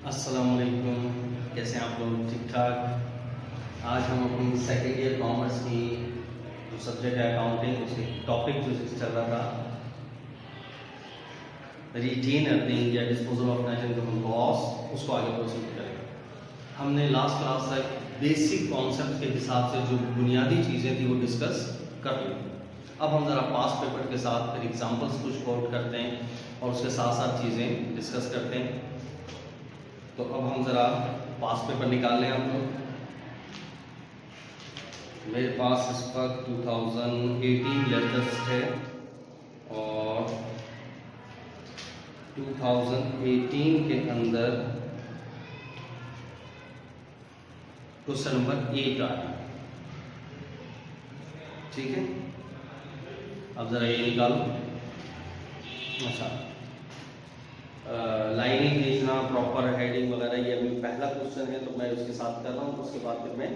अस्सलाम वालेकुम, कैसे हैं आप लोग? ठीक ठाक। आज हम अपनी सेकेंड ईयर कॉमर्स की जो सब्जेक्ट है अकाउंटिंग, उसके टॉपिक जो चल रहा था रिटेन अर्निंग या disposal of net income loss, उसको आगे प्रोसीड करेंगे। हमने लास्ट क्लास तक बेसिक कॉन्सेप्ट के हिसाब से जो बुनियादी चीज़ें थी वो डिस्कस कर ली। अब हम ज़रा पास पेपर के साथ फिर एग्जाम्पल्स कुछ कोट करते हैं और उसके साथ साथ चीज़ें डिस्कस करते हैं। तो अब हम ज़रा पास पेपर निकाल लें हम लोग। मेरे पास इस वक्त 2018 लेटेस्ट है और 2018 के अंदर क्वेश्चन नंबर 1 आ रहा है। ठीक है, अब ज़रा ये निकालो। अच्छा, लाइनिंग खींचना, प्रॉपर हेडिंग वगैरह, ये अभी पहला क्वेश्चन है तो मैं उसके साथ कर रहा हूँ। उसके बाद फिर मैं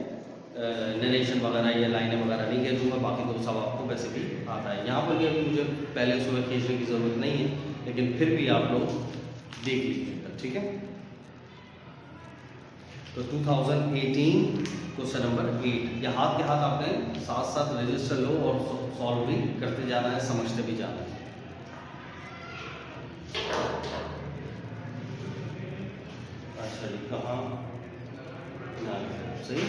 नरेशन वगैरह या लाइनें वगैरह नहीं कह दूँगा, बाकी तो सब आपको वैसे भी आता है। यहाँ पर भी अभी मुझे पहले सुबह खींचने की ज़रूरत नहीं है, लेकिन फिर भी आप लोग देख लीजिएगा। ठीक है, तो 2018 क्वेश्चन नंबर 8, या हाथ के हाथ आपने साथ साथ रजिस्टर लो और सॉल्व भी करते जाना है, समझते भी जाना है। अच्छा जी, कहाँ सही?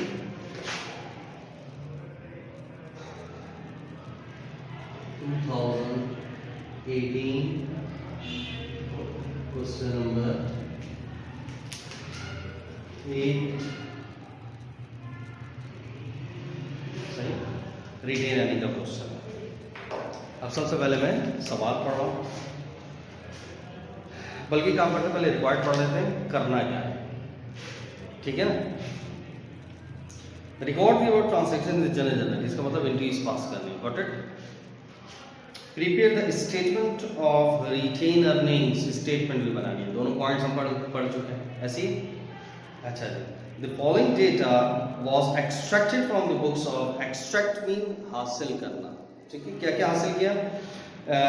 क्वेश्चन नंबर 8 सही, रिटेन अर्निंग का क्वेश्चन। अब सबसे पहले मैं सवाल पढ़ रहा हूँ, बल्कि काम करते पहले रिक्वायर्ड पढ़ लेते हैं करना क्या है। ठीक है ना? Record the word transaction is journal, इसका मतलब एंट्रीज पास करनी। Got it? Prepare the statement of retained earnings, statement भी बनानी है। दोनों पॉइंट्स हम पढ़ चुके हैं ऐसी। अच्छा जी, the following data was extracted from the books of, extract mean हासिल करना। ठीक है, क्या क्या हासिल किया?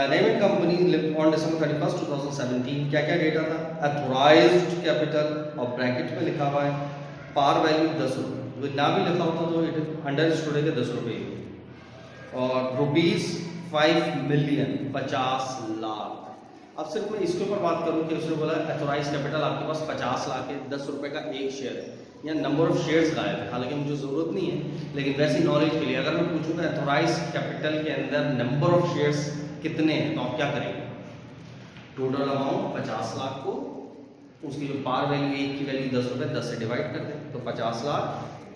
रेमंड कंपनी ऑन December 31, 2017, क्या क्या डेटा था? अथोराइज्ड कैपिटल और ब्रैकेट में लिखा हुआ है पार वैल्यू 10 रुपये, ना भी लिखा होता तो इट अंडर स्टूडे के 10 रुपये, और रुपीज़ 5 मिलियन 50 लाख। अब सिर्फ मैं इसके ऊपर बात करूं कि उसने बोला अथोराइज कैपिटल आपके पास 50 लाख है, 10 रुपये का एक शेयर है, या नंबर ऑफ शेयर्स गायब है। हालांकि मुझे ज़रूरत नहीं है, लेकिन वैसी नॉलेज के लिए अगर मैं पूछूंगा अथोराइज कैपिटल के अंदर नंबर ऑफ शेयर्स कितने हैं, तो आप क्या करेंगे? टोटल अमाउंट 50 लाख को उसकी जो पार वैल्यू, एक की वैल्यू 10 रुपये, 10 से डिवाइड कर दें तो 50 लाख,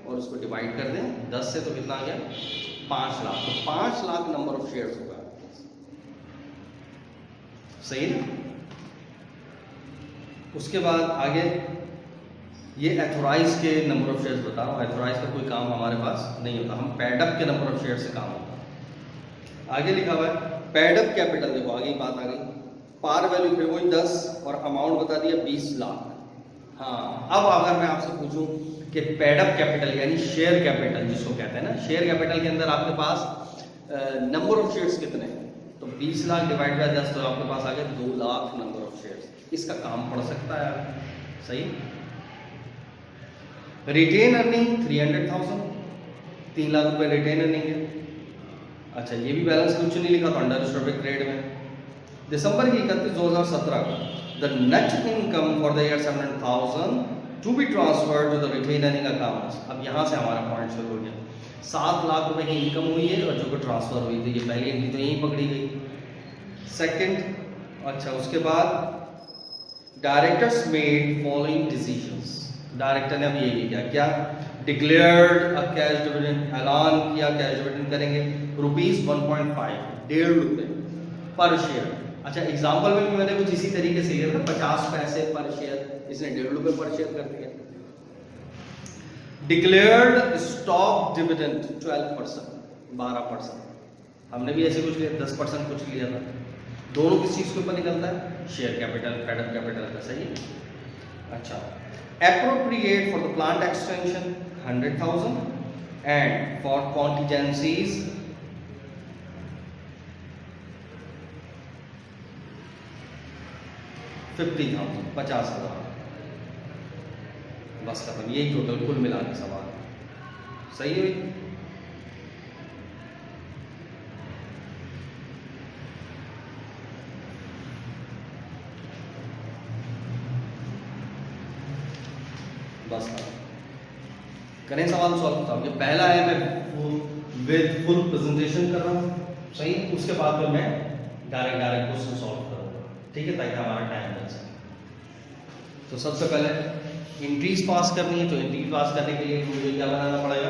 और उसको डिवाइड कर दें 10 से, तो कितना आ गया? 5 लाख। तो 5 लाख नंबर ऑफ शेयर्स होगा। सही ना? उसके बाद आगे ये एथोराइज के नंबर ऑफ शेयर्स बता रहा हूँ। एथोराइज का कोई काम हमारे पास नहीं होता, हम पैडअप के नंबर ऑफ शेयर से काम होता है। आगे लिखा हुआ है पैडअप कैपिटल, देखो आगे बात आ गई, पार वैल्यू फिर वही 10 और अमाउंट बता दिया 20 लाख। हाँ, अब अगर मैं आपसे पूछूं कि पैडअप कैपिटल यानी शेयर कैपिटल जिसको कहते हैं ना, शेयर कैपिटल के अंदर आपके पास नंबर ऑफ शेयर्स कितने हैं, तो 20 लाख डिवाइड बाय 10, तो आपके पास आ गए 2 लाख नंबर ऑफ शेयर्स। इसका काम पड़ सकता है। सही। रिटेन अर्निंग 300,000, 3 लाख रुपए रिटेन अर्निंग है। अच्छा, ये भी बैलेंस कुछ नहीं लिखा तो अंडर स्टोर ग्रेड में दिसंबर की 31, 2017 का the net income for the year 700,000 to be transferred to the retained earning accounts. अब यहाँ से हमारा पॉइंट शुरू हो गया। 7 लाख रुपए की इनकम हुई है और जो को ट्रांसफर हुई थी, ये पहली एंट्री तो यहीं पकड़ी गई। सेकंड, अच्छा उसके बाद directors made following decisions. Director ने अब ये किया, क्या? डिक्लेयर्ड अ कैश डिविडेंड, ऐलान किया कैश डिविडेंड करेंगे रुपीज 1.5, 1.5 रुपये पर शेयर। अच्छा, एग्जाम्पल में भी मैंने कुछ इसी तरीके से लिया था, 50 पैसे पर शेयर, इसने 1.5 रुपये पर शेयर कर दिया। डिक्लेयर्ड स्टॉक डिविडेंड 12%, 12%, हमने भी ऐसे कुछ लिया, 10% कुछ लिया था। दोनों किस चीज़ के ऊपर निकलता है? शेयर कैपिटल, पैडअप कैपिटल का। सही। अच्छा, appropriate for the plant extension 100,000 and for contingencies 50,000, 50,000। बस खत्म, यही टोटल कुल मिला के सवाल। सही है? बस करें सवाल सॉल्व करता हूँ। ये पहला है, मैं विद फुल प्रेजेंटेशन कर रहा हूँ, सही। उसके बाद में मैं डायरेक्ट क्वेश्चन सॉल्व करूँगा, ठीक है, ताकि हमारा टाइम बच सके। तो सबसे पहले एंट्रीज पास करनी है, तो एंट्री पास करने के लिए मुझे क्या बनाना पड़ेगा?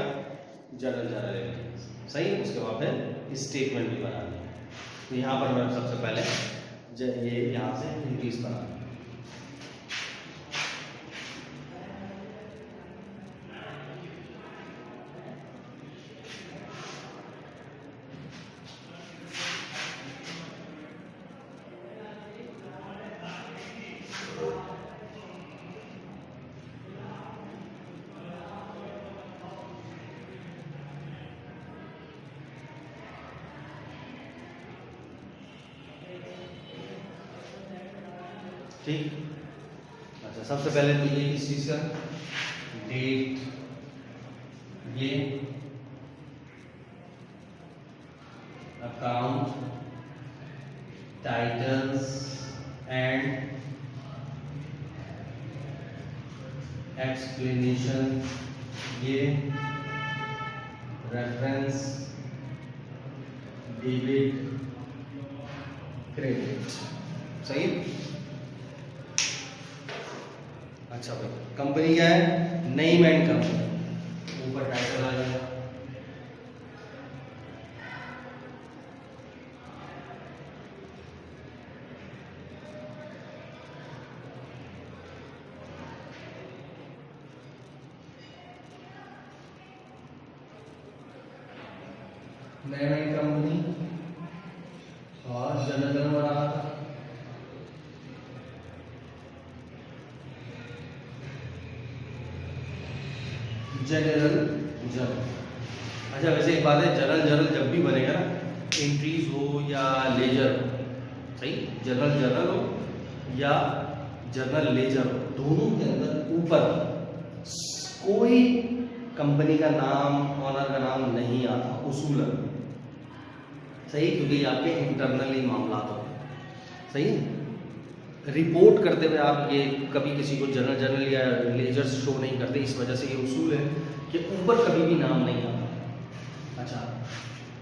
जर्नल एंट्रीज, सही। उसके बाद फिर स्टेटमेंट भी बनानी है। तो यहाँ पर मैं सबसे पहले ये यहाँ से एंट्रीज बनाना है। ठीक। अच्छा, सबसे पहले तो ये किस चीज़ का? डेट, ये अकाउंट, टाइटल्स एंड एक्सप्लेनेशन, ये रेफरेंस, डेबिट, क्रेडिट, सही। अच्छा भाई, कंपनी क्या है? नेम एंड कंपनी, ऊपर टाइटल आ जाएगा। नेम एंड कंपनी और जनरल बना था। General journal. अच्छा, वैसे एक बात है, जनरल जब भी बनेगा ना, एंट्रीज हो या लेजर हो, सही, जनरल जर्नल हो या जर्नल लेजर हो, दोनों के अंदर ऊपर कोई कंपनी का नाम, ऑनर का नाम नहीं आता उसूलन, सही, क्योंकि आपके इंटरनली मामला हो, सही। रिपोर्ट करते हुए आप ये कभी किसी को जर्नल या लेजर्स शो नहीं करते, इस वजह से ये उसूल है कि ऊपर कभी भी नाम नहीं आता। अच्छा,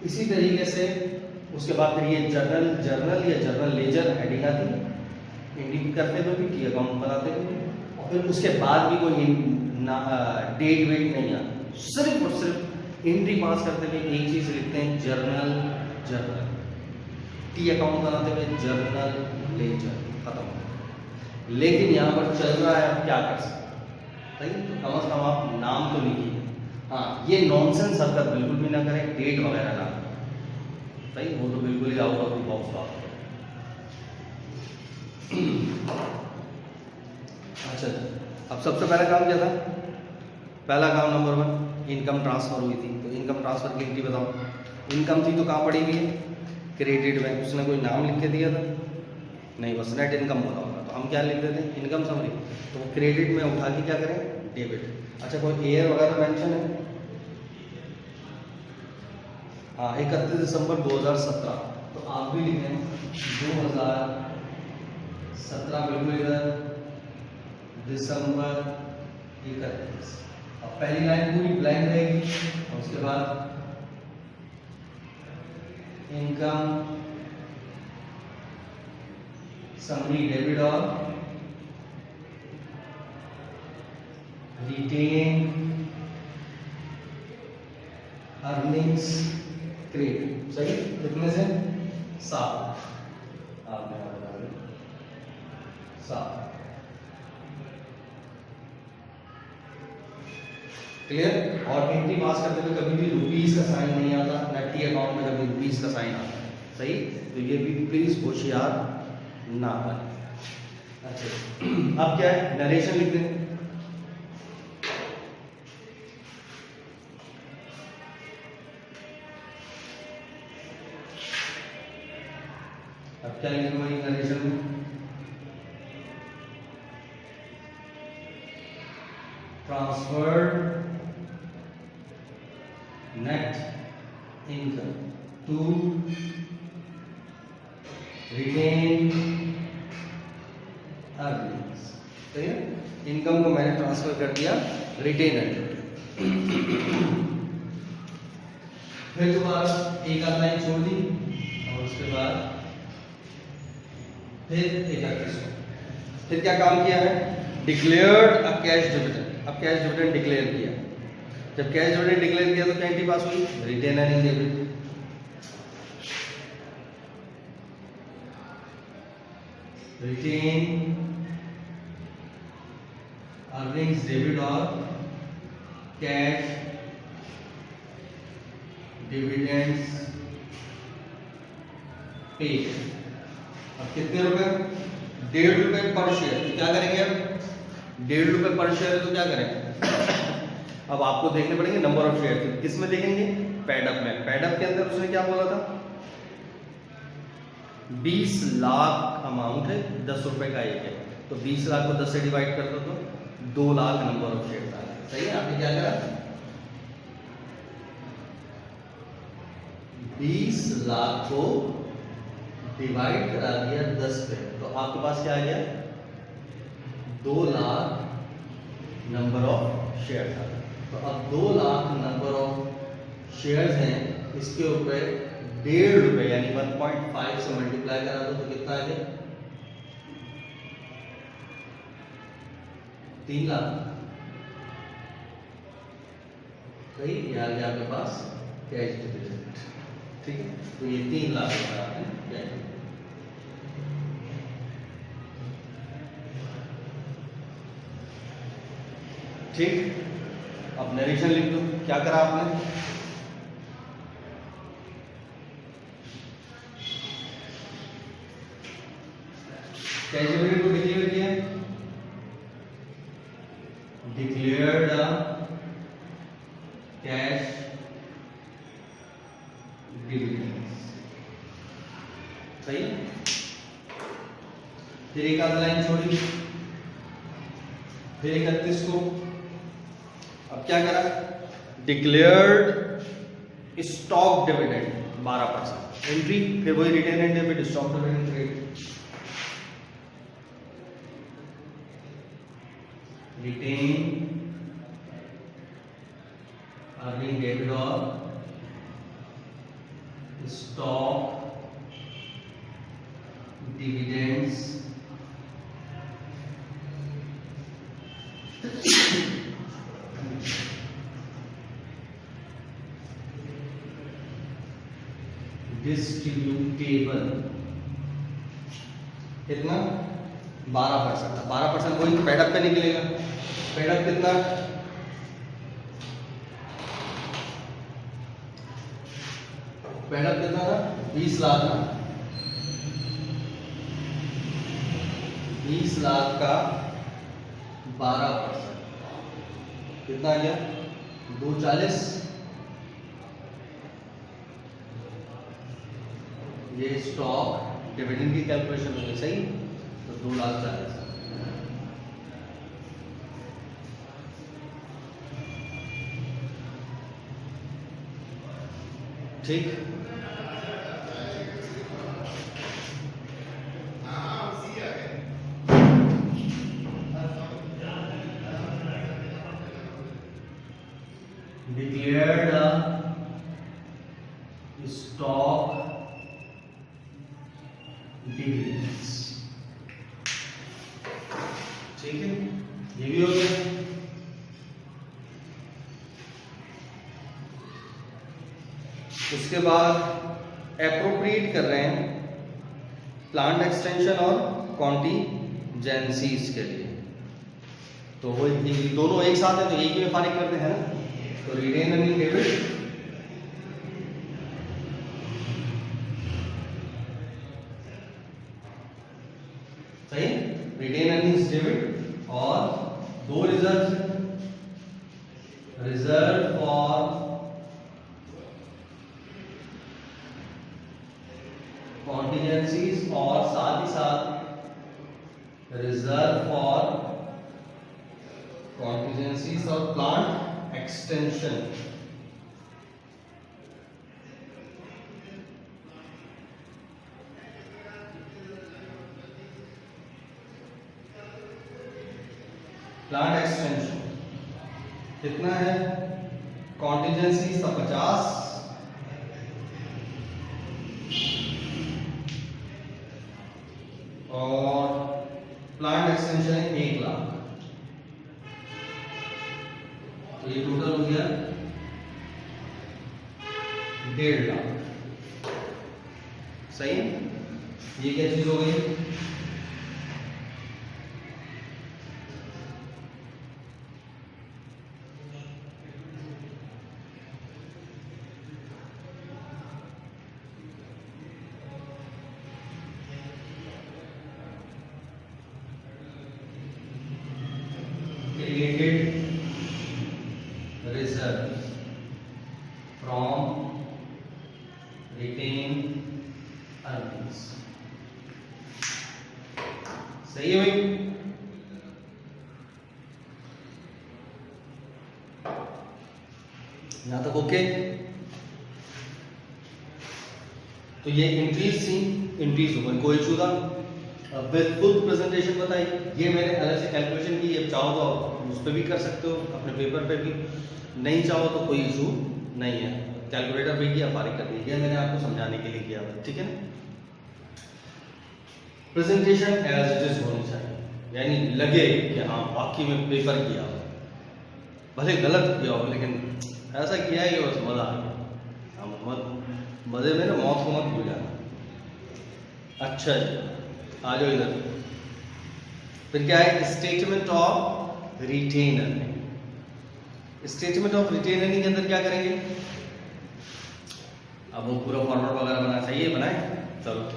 इसी तरीके से उसके बाद फिर ये जर्नल या जर्नल लेजर हेडिंग आती है, एंट्री करते हुए भी, टी अकाउंट बनाते हुए, और फिर उसके बाद भी कोई डेट वेट नहीं आता, सिर्फ और सिर्फ एंट्री पास करते हुए एक चीज़ लिखते हैं, जर्नल, टी अकाउंट बनाते हुए जर्नल लेजर, खत्म। लेकिन यहाँ पर चल रहा है, अब क्या कर सकते हैं, तो कम से कम आप नाम तो लिखिए। हाँ, ये नॉनसेंस हरकत बिल्कुल भी ना करें, डेट वगैरह ना, सही, वो तो बिल्कुल ही आउट ऑफ द बॉक्स बात है। अच्छा, अब सबसे पहला काम क्या था? पहला काम नंबर 1, इनकम ट्रांसफर हुई थी, तो इनकम ट्रांसफर की एंट्री बताओ। इनकम थी तो कहाँ पड़ी हुई है? क्रेडिट में। उसने कोई नाम लिख के दिया था? नहीं, बस नेट इनकम बोला होगा, तो हम क्या लिख देते हैं? Income summary. तो वो क्रेडिट में उठा के क्या करें? डेबिट। अच्छा, कोई ईयर वगैरह मेंशन है? हाँ, 31 दिसंबर 2017, तो आप भी लिखें 2017, बिल्कुल इधर दिसंबर 31। अब पहली लाइन पूरी ब्लैंक रहेगी, और उसके बाद इनकम समरी डेबिट और रिटेन अर्निंग्स क्रेडिट, सही। कितने से? 7, आपने बता दें 7, क्लियर। और एंट्री पास करते हुए कभी भी रुपीस का साइन नहीं आता, ना टी अकाउंट में कभी रुपीस का साइन आता है, सही। तो ये भी प्लीज होशियार ना बने। अच्छा, अब क्या है? नरेशन लिख दें। अब क्या लिखूंगा नरेशन में? transferred net income to retain earnings। सही है, इनकम को मैंने ट्रांसफर कर दिया रिटेन अर्निंग। फिर दोबारा एक आध लाइन छोड़ दी और उसके बाद फिर 31 को फिर क्या काम किया है, डिक्लेयर्ड अ कैश डिविडेंड। अब कैश डिविडेंड डिक्लेयर किया, जब कैश डिविडेंड डिक्लेयर किया तो क्या एंट्री पास हुई, retained earning debit. Retained earnings debit और कैश डिविडेंड्स पे। अब कितने रुपए, 1.5 रुपए पर शेयर। तो क्या करेंगे अब, 1.5 रुपए पर शेयर है तो क्या करें, अब आपको देखने पड़ेंगे नंबर ऑफ शेयर। किस में देखेंगे, पैडअप में। पैडअप के अंदर उसने क्या बोला था, 20 लाख अमाउंट है, 10 रुपए का एक है, तो 20 लाख को 10 से डिवाइड कर दो तो 2 लाख नंबर ऑफ शेयर था। सही है, आपने क्या करा, 20 लाख को डिवाइड करा दिया 10 पे, तो आपके पास क्या आ गया, 2 लाख नंबर ऑफ शेयर था। तो अब 2 लाख नंबर ऑफ शेयर्स हैं, इसके ऊपर 1.5 रुपए यानी 1.5 से मल्टीप्लाई करा दो तो कितना आ गया, 3 लाख। सही, ये आ गया आपके पास कैश डिविडेंड। ठीक है, तो ये 3 लाख रुपए आपने क्या किया। ठीक, अब नरेशन लिख दो, क्या करा आपने, कैश डिविडेंड को डिक्लेयर किया, डिक्लेयर्ड कैश डिविडेंड्स। सही है, फिर एक आध लाइन छोड़ी, फिर 31 को अब क्या करा, डिक्लेयर्ड स्टॉक डिविडेंड 12% एंट्री, फिर वही retained and debit stock dividend credit. Retained earning debit और स्टॉक डिविडेंड्स डिस्ट्रीब्यूटेबल। कितना, 12%। 12% वही पैडअप पे निकलेगा। पैडअप कितना, पैडअप कितना था, 20 लाख ना, 20 लाख का 12% कितना आ गया, 240। ये स्टॉक डिविडेंड की कैलकुलेशन होगी। सही, तो 2,40,000। ठीक, डिक्लेयर्ड स्टॉक डिविडेंड्स। ठीक है, ये भी हो गया। उसके बाद एप्रोप्रिएट कर रहे हैं प्लांट एक्सटेंशन और कॉन्टीजेंसीज के लिए, तो वो दोनों एक साथ है तो एक ही में फारिग करते हैं ना। तो रिटेन अर्निंग डेबिट सही, रिटेन अर्निंग्स डेबिट और 2 रिजर्व, रिजर्व फॉर कॉन्टीजेंसीज और साथ ही साथ रिजर्व फॉर contingencies और plant extension. प्लांट एक्सटेंशन कितना है? कॉन्टिजेंसी 50 और प्लांट एक्सटेंशन है 1 लाख। तो ये टोटल हो गया 1.5 लाख। सही है? ये क्या चीज हो गई? created reserve from retained earnings. सही है भाई? यहां तक ओके? तो ये इंट्रीज थी, इंट्रीज ऊपर कोई इशू था? विद फुल प्रेजेंटेशन बताई। ये मैंने अलग से कैलकुलेशन की, अब चाहो तो उस पर भी कर सकते हो, अपने पेपर पे भी, नहीं चाहो तो कोई इशू नहीं है। कैलकुलेटर पे किया, फारिग कर दिया, मैंने आपको समझाने के लिए किया था, ठीक है ना? प्रेजेंटेशन एज इट इज होनी चाहिए, यानी लगे कि हाँ वाकई में पेपर किया हो, भले गलत किया हो लेकिन ऐसा किया ही बस मजा आ गया। मजे में ना मौत को मत भूल जाना। अच्छा जी, आ जाओ इधर। फिर क्या है? Statement of retained earning. Statement of retained earning के अंदर क्या करेंगे? अब वो पूरा फॉर्मेट वगैरह बना चाहिए, बनाए। चलो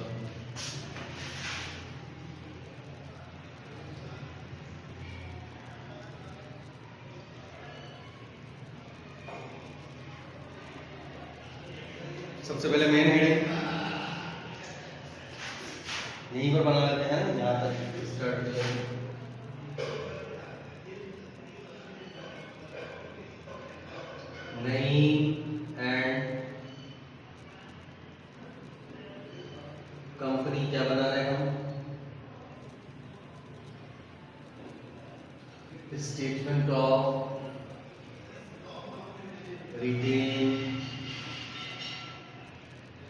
सबसे पहले मेन हेडिंग यहीं पर बना लेते हैं, जहां तक स्टार्ट नई एंड कंपनी क्या बना रहे हैं हम? स्टेटमेंट ऑफ रिटेन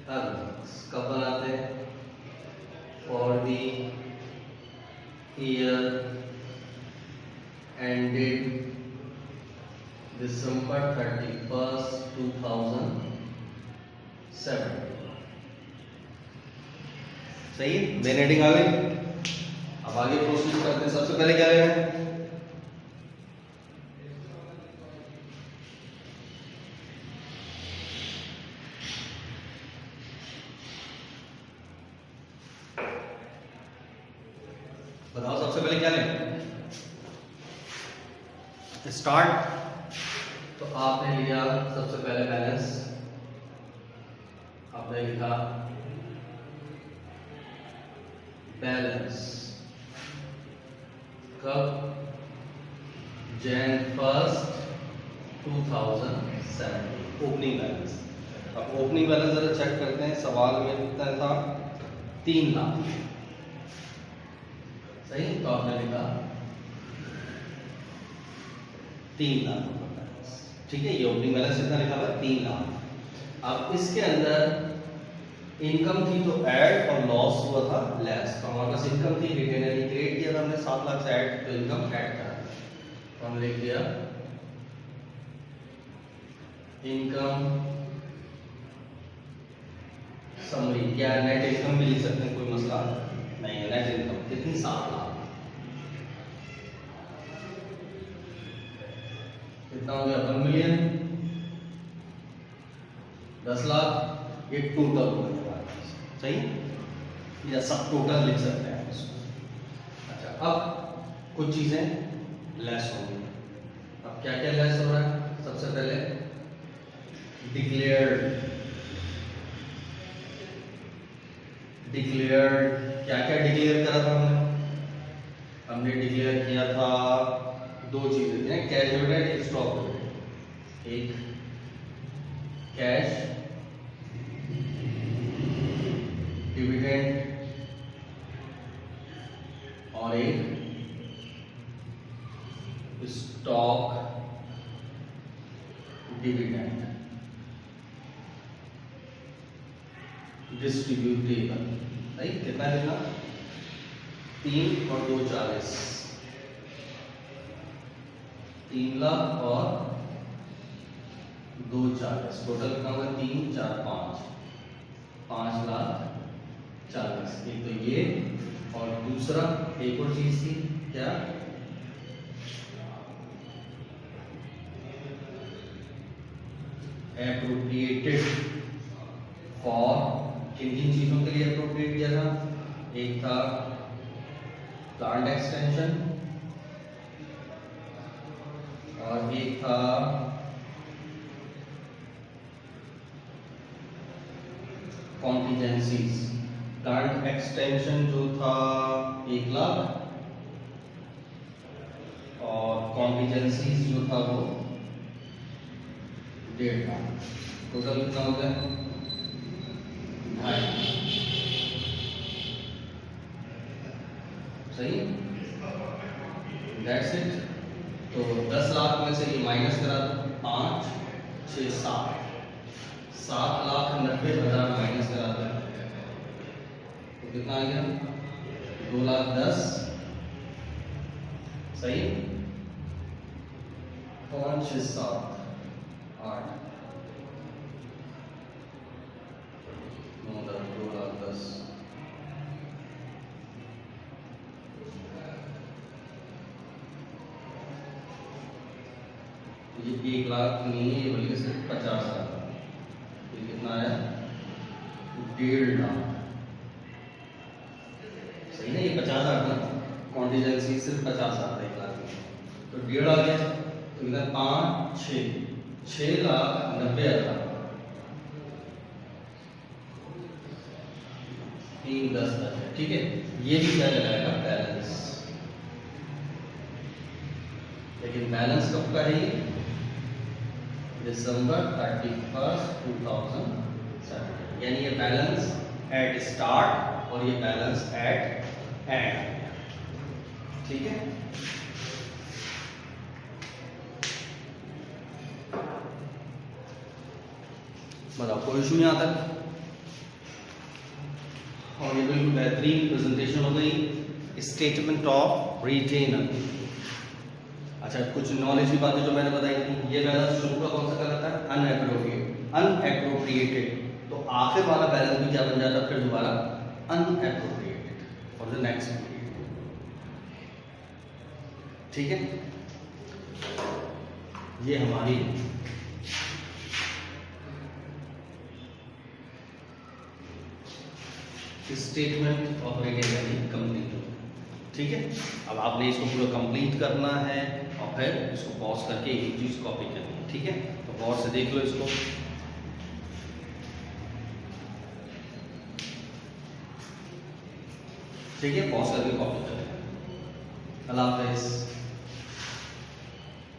अर्निंग्स कब बनाते हैं? For the year ended December 31st, 2007। सही है? मेन हेडिंग आ गई। अब आगे प्रोसीड करते हैं। सबसे पहले क्या लेना है? बताओ सबसे पहले क्या लेना? स्टार्ट। तो आपने लिया सबसे पहले बैलेंस, आपने लिखा बैलेंस कब? Jan 1st, 2007 opening balance. अब ओपनिंग बैलेंस जरा चेक करते हैं। सवाल में कितना था? 3 लाख। सही? तो आपने लिखा 3 लाख रुपए बैलेंस, ठीक है? ये ओपनिंग बैलेंस कितना लिखा हुआ है? 3 लाख। अब इसके अंदर इनकम थी तो ऐड और लॉस हुआ था लेस। तो हमारे पास इनकम थी, रिटेन अर्निंग क्रिएट किया था हमने 7 लाख से ऐड, तो इनकम ऐड करा, तो हम लिख दिया इनकम समरी। क्या नेट इनकम भी लिख सकते हैं, कोई मसला नहीं है। नेट इनकम कितनी? 7 लाख। कितना हो गया? 1 मिलियन। 10 लाख। ये टोटल हो गया हमारे पास, सही? या सब टोटल लिख सकते हैं इसको। अच्छा, अब कुछ चीजें लेस होंगी। अब क्या क्या लेस हो रहा है? सबसे पहले डिक्लेयर्ड। क्या क्या डिक्लेयर करा था हमने? हमने डिक्लेयर किया था दो चीजें थी ना, कैश डिविडेंड, एक स्टॉक डिविडेंड, एक कैश डिविडेंड और एक स्टॉक डिविडेंड डिस्ट्रीब्यूटेबल। राइट, कितना देना, 3 और 2 40, 3 लाख और 2 40, टोटल कितना होगा, 3 4 5, 5 लाख 40। एक तो ये, और दूसरा एक और चीज थी क्या, एप्रोप्रिएटेड फॉर, किन किन चीजों के लिए एप्रोप्रिएट किया था, एक था प्लांट एक्सटेंशन और एक था कॉन्टिजेंसीज। प्लांट एक्सटेंशन जो था 1 लाख और कॉन्टिजेंसीज जो था वो 1.5 लाख, टोटल कितना हो गया, 2.5। सही, दैट्स इट। तो 10 लाख में से ये माइनस करा दो, 5 6 7, 7,90,000 माइनस करा दो, तो कितना आ गया, 2,10,000। सही, 5 6 7 8 9 10, 2,10,000। ये 1 लाख नहीं है, ये बल्कि सिर्फ 50,000। ये कितना आया, 1.5 लाख। सही है, ये 50,000 था, कॉन्टिजेंसी सिर्फ 50,000 था 1 लाख में, तो 1.5 आ गया, तो इधर 5 6 6,90,000, 3 10 10। ठीक है, ये भी क्या लगाएगा, बैलेंस। लेकिन बैलेंस कब का है, ये दिसंबर 31, 2017, यानी ये बैलेंस एट स्टार्ट और ये बैलेंस एट एंड। ठीक है, बताओ कोई इशू यहाँ तक। और ये बिल्कुल बेहतरीन प्रेजेंटेशन हो गई, स्टेटमेंट ऑफ रिटेनर। अच्छा, कुछ नॉलेज की बातें जो मैंने बताई थी, ये बैलेंस शुरू का कौन सा कहलाता है, अनएप्रोप्रिएटेड। तो आखिर वाला बैलेंस भी क्या बन जाता है फिर दोबारा, अनएप्रोप्रिएटेड फॉर द नेक्स्ट पीरियड। ठीक है, ये हमारी स्टेटमेंट ऑफ रिटेनर कंप्लीट हो। ठीक है, अब आपने इसको पूरा कंप्लीट करना है और फिर इसको पॉज करके एक चीज कॉपी करनी है। ठीक है, तो गौर से देख लो इसको। ठीक है, पॉज करके कॉपी कर लेना। अल्लाह हाफ़िज़।